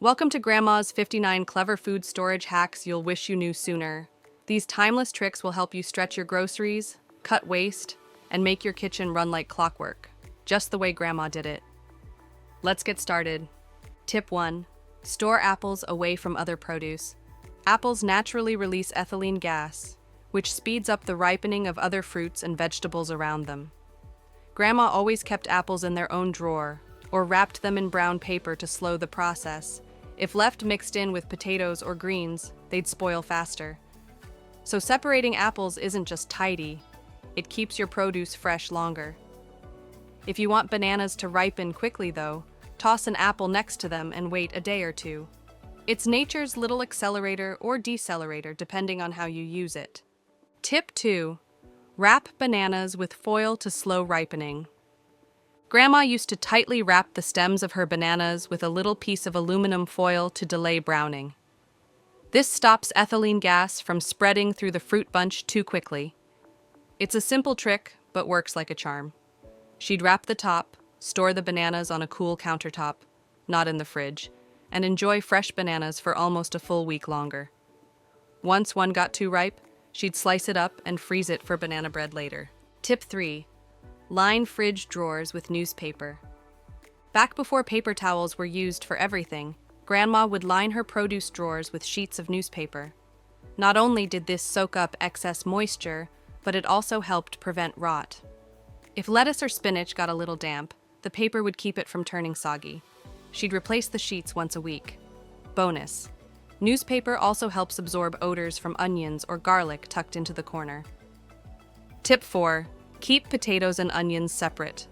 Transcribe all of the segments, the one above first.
Welcome to Grandma's 59 clever food storage hacks you'll wish you knew sooner. These timeless tricks will help you stretch your groceries, cut waste, and make your kitchen run like clockwork, just the way Grandma did it. Let's get started. Tip 1. Store apples away from other produce. Apples naturally release ethylene gas, which speeds up the ripening of other fruits and vegetables around them. Grandma always kept apples in their own drawer, or wrapped them in brown paper to slow the process. If left mixed in with potatoes or greens, they'd spoil faster. So separating apples isn't just tidy, it keeps your produce fresh longer. If you want bananas to ripen quickly though, toss an apple next to them and wait a day or two. It's nature's little accelerator or decelerator depending on how you use it. Tip 2. Wrap bananas with foil to slow ripening. Grandma used to tightly wrap the stems of her bananas with a little piece of aluminum foil to delay browning. This stops ethylene gas from spreading through the fruit bunch too quickly. It's a simple trick, but works like a charm. She'd wrap the top, store the bananas on a cool countertop, not in the fridge, and enjoy fresh bananas for almost a full week longer. Once one got too ripe, she'd slice it up and freeze it for banana bread later. Tip 3. Line fridge drawers with newspaper. Back before paper towels were used for everything, Grandma would line her produce drawers with sheets of newspaper. Not only did this soak up excess moisture, but it also helped prevent rot. If lettuce or spinach got a little damp, the paper would keep it from turning soggy. She'd replace the sheets once a week. Bonus: newspaper also helps absorb odors from onions or garlic tucked into the corner. Tip 4. Keep potatoes and onions separate.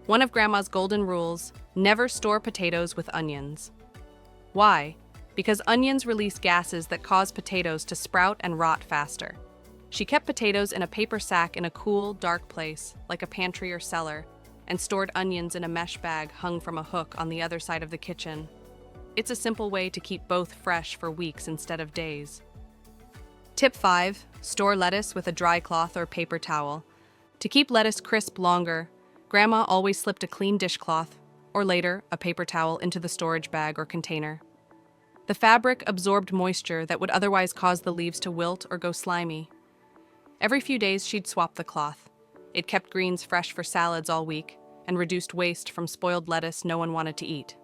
One of Grandma's golden rules: never store potatoes with onions. Why? Because onions release gases that cause potatoes to sprout and rot faster. She kept potatoes in a paper sack in a cool, dark place, like a pantry or cellar, and stored onions in a mesh bag hung from a hook on the other side of the kitchen. It's a simple way to keep both fresh for weeks instead of days. Tip 5. Store lettuce with a dry cloth or paper towel. To keep lettuce crisp longer, Grandma always slipped a clean dishcloth, or later, a paper towel, into the storage bag or container. The fabric absorbed moisture that would otherwise cause the leaves to wilt or go slimy. Every few days, she'd swap the cloth. It kept greens fresh for salads all week and reduced waste from spoiled lettuce no one wanted to eat.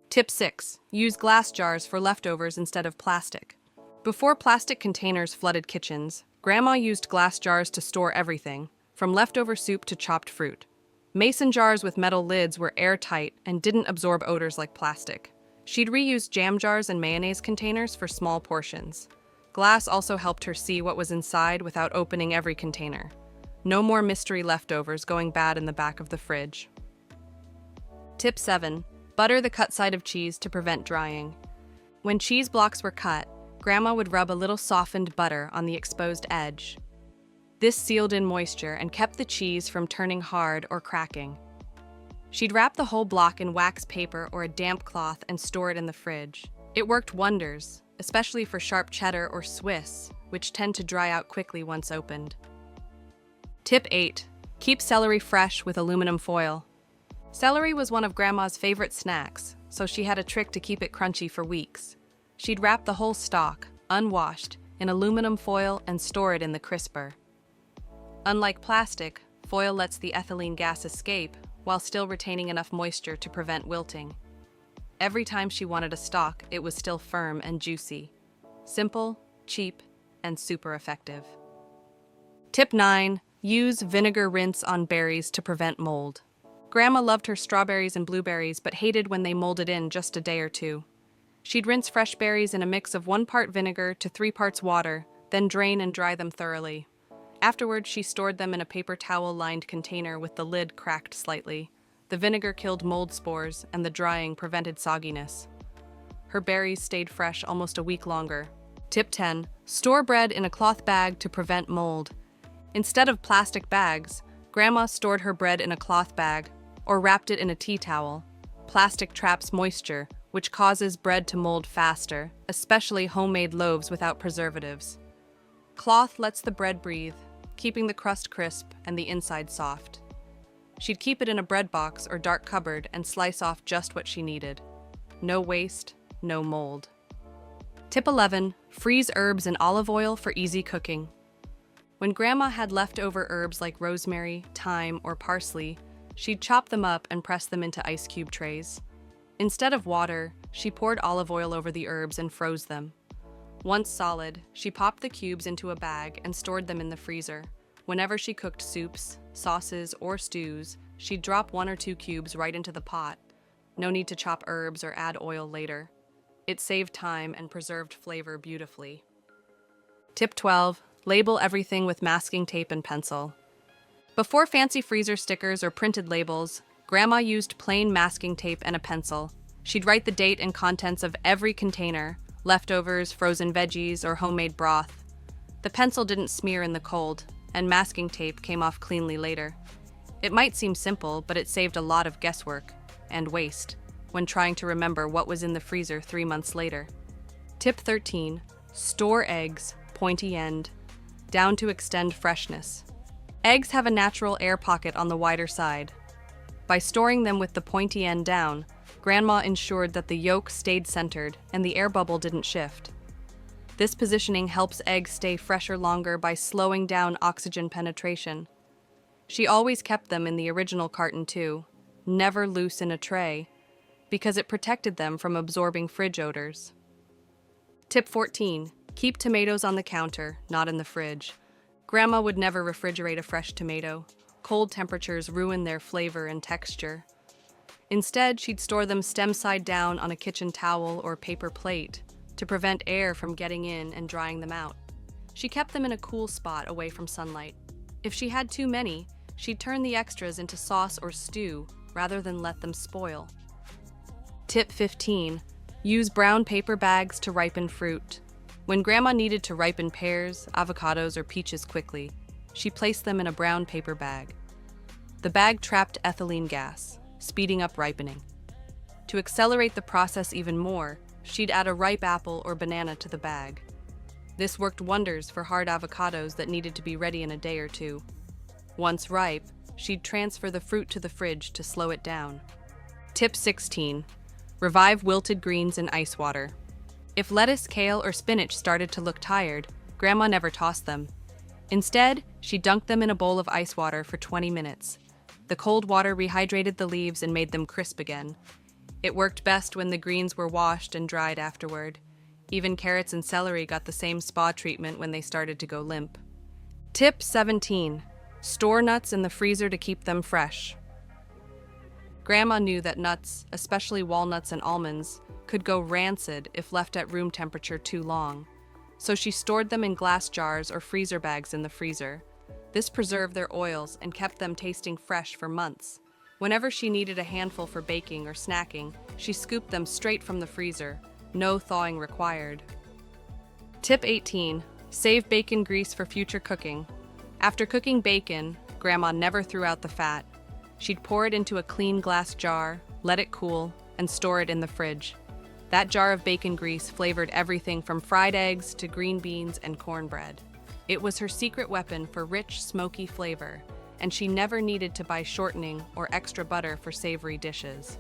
Tip 6. Use glass jars for leftovers instead of plastic. Before plastic containers flooded kitchens, Grandma used glass jars to store everything, from leftover soup to chopped fruit. Mason jars with metal lids were airtight and didn't absorb odors like plastic. She'd reuse jam jars and mayonnaise containers for small portions. Glass also helped her see what was inside without opening every container. No more mystery leftovers going bad in the back of the fridge. Tip 7. Butter the cut side of cheese to prevent drying. When cheese blocks were cut, Grandma would rub a little softened butter on the exposed edge. This sealed in moisture and kept the cheese from turning hard or cracking. She'd wrap the whole block in wax paper or a damp cloth and store it in the fridge. It worked wonders, especially for sharp cheddar or Swiss, which tend to dry out quickly once opened. Tip 8. Keep celery fresh with aluminum foil. Celery was one of Grandma's favorite snacks, so she had a trick to keep it crunchy for weeks. She'd wrap the whole stalk, unwashed, in aluminum foil and store it in the crisper. Unlike plastic, foil lets the ethylene gas escape while still retaining enough moisture to prevent wilting. Every time she wanted a stalk, it was still firm and juicy. Simple, cheap, and super effective. Tip 9. Use vinegar rinse on berries to prevent mold. Grandma loved her strawberries and blueberries but hated when they molded in just a day or two. She'd rinse fresh berries in a mix of 1 part vinegar to 3 parts water, then drain and dry them thoroughly. Afterwards, she stored them in a paper towel-lined container with the lid cracked slightly. The vinegar killed mold spores, and the drying prevented sogginess. Her berries stayed fresh almost a week longer. Tip 10. Store bread in a cloth bag to prevent mold. Instead of plastic bags, Grandma stored her bread in a cloth bag or wrapped it in a tea towel. Plastic traps moisture, which causes bread to mold faster, especially homemade loaves without preservatives. Cloth lets the bread breathe, keeping the crust crisp and the inside soft. She'd keep it in a bread box or dark cupboard and slice off just what she needed. No waste, no mold. Tip 11. Freeze herbs in olive oil for easy cooking. When Grandma had leftover herbs like rosemary, thyme, or parsley, she'd chop them up and press them into ice cube trays. Instead of water, she poured olive oil over the herbs and froze them. Once solid, she popped the cubes into a bag and stored them in the freezer. Whenever she cooked soups, sauces, or stews, she'd drop 1 or 2 cubes right into the pot. No need to chop herbs or add oil later. It saved time and preserved flavor beautifully. Tip 12. Label everything with masking tape and pencil. Before fancy freezer stickers or printed labels, Grandma used plain masking tape and a pencil. She'd write the date and contents of every container, leftovers, frozen veggies, or homemade broth. The pencil didn't smear in the cold, and masking tape came off cleanly later. It might seem simple, but it saved a lot of guesswork and waste when trying to remember what was in the freezer 3 months later. Tip 13. Store eggs, pointy end, down to extend freshness. Eggs have a natural air pocket on the wider side. By storing them with the pointy end down, Grandma ensured that the yolk stayed centered and the air bubble didn't shift. This positioning helps eggs stay fresher longer by slowing down oxygen penetration. She always kept them in the original carton too, never loose in a tray, because it protected them from absorbing fridge odors. Tip 14. Keep tomatoes on the counter, not in the fridge. Grandma would never refrigerate a fresh tomato. Cold temperatures ruin their flavor and texture. Instead, she'd store them stem side down on a kitchen towel or paper plate to prevent air from getting in and drying them out. She kept them in a cool spot away from sunlight. If she had too many, she'd turn the extras into sauce or stew rather than let them spoil. Tip 15. Use brown paper bags to ripen fruit. When Grandma needed to ripen pears, avocados, or peaches quickly, she placed them in a brown paper bag. The bag trapped ethylene gas, speeding up ripening. To accelerate the process even more, she'd add a ripe apple or banana to the bag. This worked wonders for hard avocados that needed to be ready in a day or two. Once ripe, she'd transfer the fruit to the fridge to slow it down. Tip 16. Revive wilted greens in ice water. If lettuce, kale, or spinach started to look tired, Grandma never tossed them. Instead, she dunked them in a bowl of ice water for 20 minutes. The cold water rehydrated the leaves and made them crisp again. It worked best when the greens were washed and dried afterward. Even carrots and celery got the same spa treatment when they started to go limp. Tip 17. Store nuts in the freezer to keep them fresh. Grandma knew that nuts, especially walnuts and almonds, could go rancid if left at room temperature too long. So she stored them in glass jars or freezer bags in the freezer. This preserved their oils and kept them tasting fresh for months. Whenever she needed a handful for baking or snacking, she scooped them straight from the freezer. No thawing required. Tip 18. Save bacon grease for future cooking. After cooking bacon, Grandma never threw out the fat. She'd pour it into a clean glass jar, let it cool, and store it in the fridge. That jar of bacon grease flavored everything from fried eggs to green beans and cornbread. It was her secret weapon for rich, smoky flavor, and she never needed to buy shortening or extra butter for savory dishes.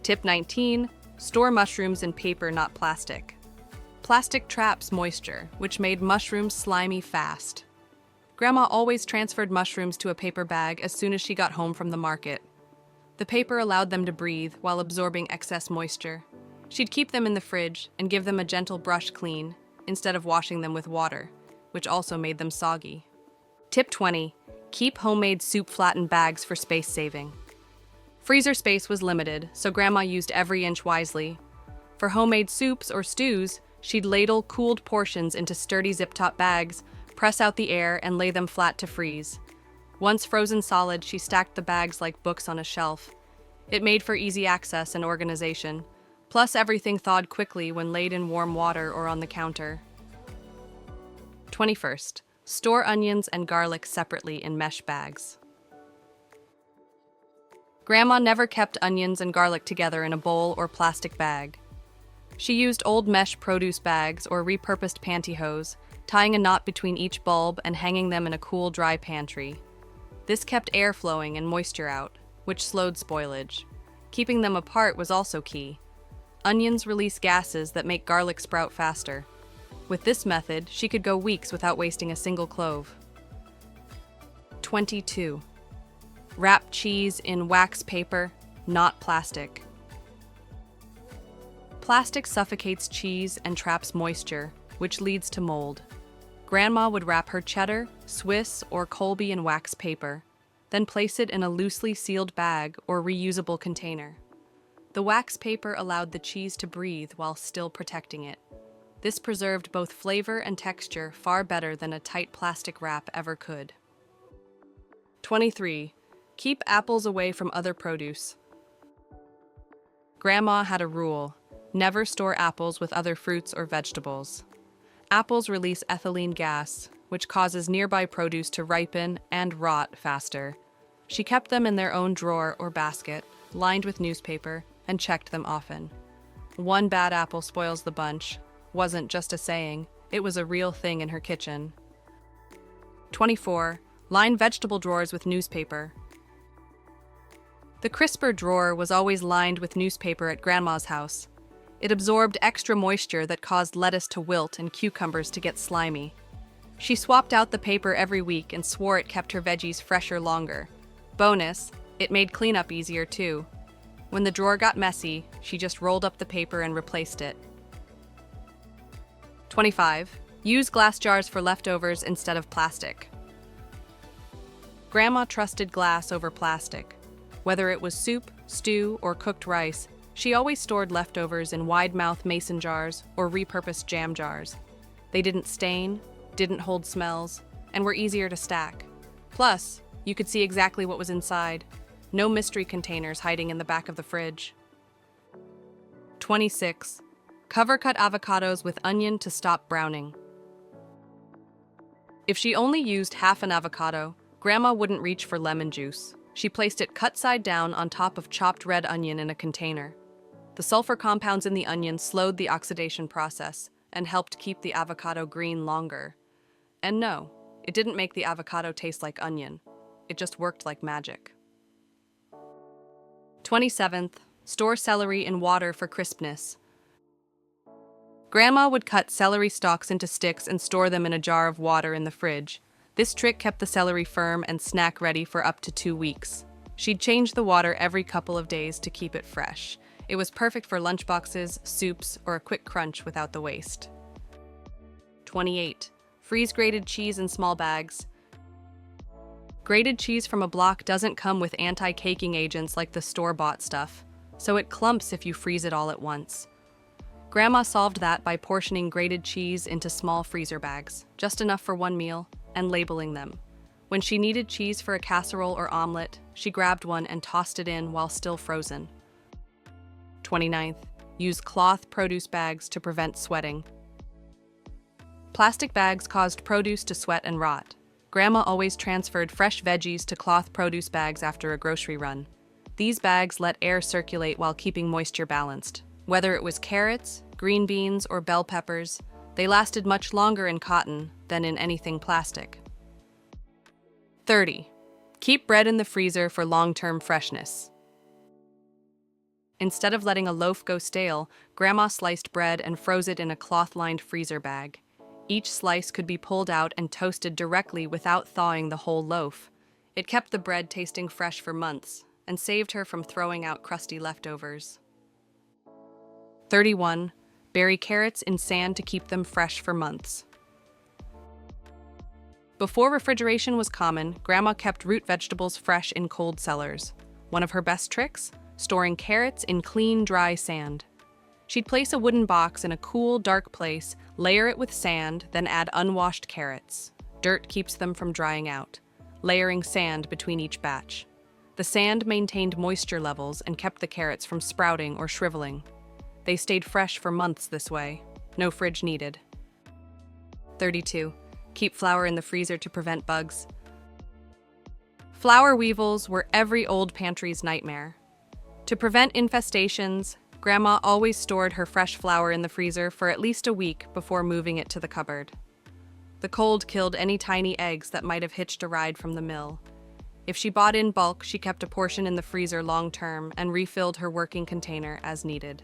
Tip 19. Store mushrooms in paper, not plastic. Plastic traps moisture, which made mushrooms slimy fast. Grandma always transferred mushrooms to a paper bag as soon as she got home from the market. The paper allowed them to breathe while absorbing excess moisture. She'd keep them in the fridge and give them a gentle brush clean instead of washing them with water, which also made them soggy. Tip 20. Keep homemade soup flattened bags for space saving. Freezer space was limited, so Grandma used every inch wisely. For homemade soups or stews, she'd ladle cooled portions into sturdy zip-top bags, press out the air, and lay them flat to freeze. Once frozen solid, she stacked the bags like books on a shelf. It made for easy access and organization. Plus, everything thawed quickly when laid in warm water or on the counter. 21st. Store onions and garlic separately in mesh bags. Grandma never kept onions and garlic together in a bowl or plastic bag. She used old mesh produce bags or repurposed pantyhose, tying a knot between each bulb and hanging them in a cool, dry pantry. This kept air flowing and moisture out, which slowed spoilage. Keeping them apart was also key. Onions release gases that make garlic sprout faster. With this method, she could go weeks without wasting a single clove. 22. Wrap cheese in wax paper, not plastic. Plastic suffocates cheese and traps moisture, which leads to mold. Grandma would wrap her cheddar, Swiss, or Colby in wax paper, then place it in a loosely sealed bag or reusable container. The wax paper allowed the cheese to breathe while still protecting it. This preserved both flavor and texture far better than a tight plastic wrap ever could. 23. Keep apples away from other produce. Grandma had a rule: never store apples with other fruits or vegetables. Apples release ethylene gas, which causes nearby produce to ripen and rot faster. She kept them in their own drawer or basket, lined with newspaper, and checked them often. One bad apple spoils the bunch wasn't just a saying, it was a real thing in her kitchen. 24. Line vegetable drawers with newspaper. The crisper drawer was always lined with newspaper at Grandma's house. It absorbed extra moisture that caused lettuce to wilt and cucumbers to get slimy. She swapped out the paper every week and swore it kept her veggies fresher longer. Bonus, it made cleanup easier too. When the drawer got messy, she just rolled up the paper and replaced it. 25. Use glass jars for leftovers instead of plastic. Grandma trusted glass over plastic. Whether it was soup, stew, or cooked rice, she always stored leftovers in wide-mouth mason jars or repurposed jam jars. They didn't stain, didn't hold smells, and were easier to stack. Plus, you could see exactly what was inside. No mystery containers hiding in the back of the fridge. 26. Cover cut avocados with onion to stop browning. If she only used half an avocado, Grandma wouldn't reach for lemon juice. She placed it cut side down on top of chopped red onion in a container. The sulfur compounds in the onion slowed the oxidation process and helped keep the avocado green longer. And no, it didn't make the avocado taste like onion. It just worked like magic. 27th. Store celery in water for crispness. Grandma would cut celery stalks into sticks and store them in a jar of water in the fridge. This trick kept the celery firm and snack ready for up to 2 weeks. She'd change the water every couple of days to keep it fresh. It was perfect for lunchboxes, soups, or a quick crunch without the waste. 28. Freeze grated cheese in small bags. Grated cheese from a block doesn't come with anti-caking agents like the store-bought stuff, so it clumps if you freeze it all at once. Grandma solved that by portioning grated cheese into small freezer bags, just enough for one meal, and labeling them. When she needed cheese for a casserole or omelet, she grabbed one and tossed it in while still frozen. 29th. Use cloth produce bags to prevent sweating. Plastic bags caused produce to sweat and rot. Grandma always transferred fresh veggies to cloth produce bags after a grocery run. These bags let air circulate while keeping moisture balanced. Whether it was carrots, green beans, or bell peppers, they lasted much longer in cotton than in anything plastic. 30. Keep bread in the freezer for long-term freshness. Instead of letting a loaf go stale, Grandma sliced bread and froze it in a cloth-lined freezer bag. Each slice could be pulled out and toasted directly without thawing the whole loaf. It kept the bread tasting fresh for months and saved her from throwing out crusty leftovers. 31. Bury carrots in sand to keep them fresh for months. Before refrigeration was common, Grandma kept root vegetables fresh in cold cellars. One of her best tricks? Storing carrots in clean, dry sand. She'd place a wooden box in a cool, dark place, layer it with sand, then add unwashed carrots. Dirt keeps them from drying out, layering sand between each batch. The sand maintained moisture levels and kept the carrots from sprouting or shriveling. They stayed fresh for months this way. No fridge needed. 32. Keep flour in the freezer to prevent bugs. Flour weevils were every old pantry's nightmare. To prevent infestations, Grandma always stored her fresh flour in the freezer for at least a week before moving it to the cupboard. The cold killed any tiny eggs that might have hitched a ride from the mill. If she bought in bulk, she kept a portion in the freezer long term and refilled her working container as needed.